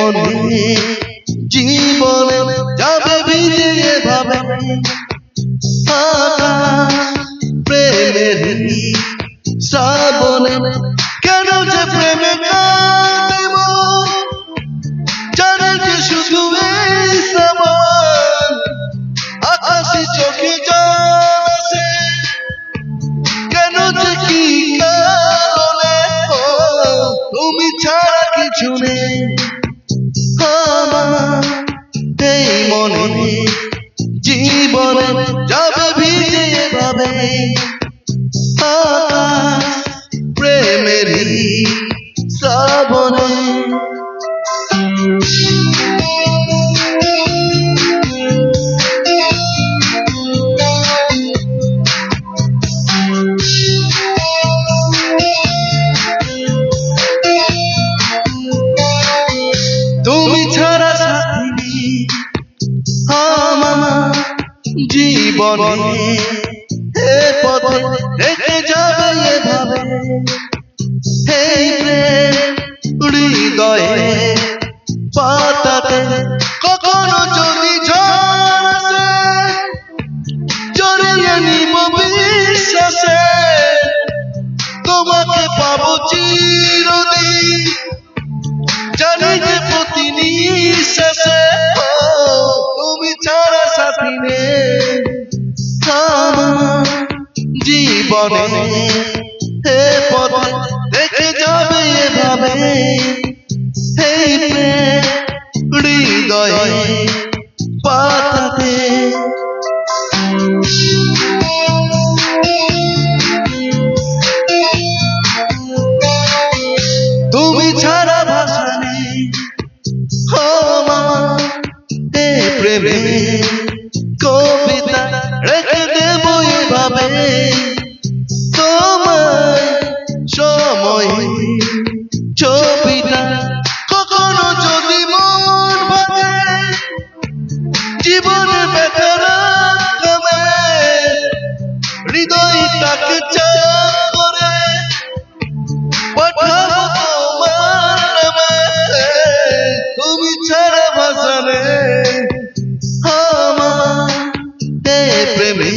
মনে জীবনে যাবে ভিজে এভাবে প্রেমের শ্রাবণে কেন যে প্রেমে কাঁদিব জানে যে শুধু এই শ্রাবণ আকাশে চোখে জল আসে কেন যে কি কারণে তুমি ছাড়া কিছু নেই আমার এই মনে জীবনে যাবে ভিজে এভাবে প্রেমের শ্রাবণে তুমি ছাড়া সাথী আমার জীবনে এ পথে রেখে যাবে এভাবে এই প্রেম হৃদয়ে পাতাতে কখনো যদি ঝড় আসে জড়িয়ে নিব বিশ্বাসে তোমাকে পাবো চিরদিন জানি যে প্রতি নিঃশ্বাসে তুমি ছাড়া সাথী নেই আমার জীবনে হে পথে দেখে যাবে এভাবে এই প্রেম হৃদয়ে পাতাতে তুমি ছাড়া ভাষা নেই আমার এ প্রেমে কবিতা রেখে দেব এভাবে তোমায় সময় ছবিটা কখনো যদি মন ভাঙে জীবনে ব্যথারা কমে হৃদয়টাকে চাপ করে পাঠাবো তোমার নামে তুমি ছাড়া ভাষা নেই আমার এই প্রেমে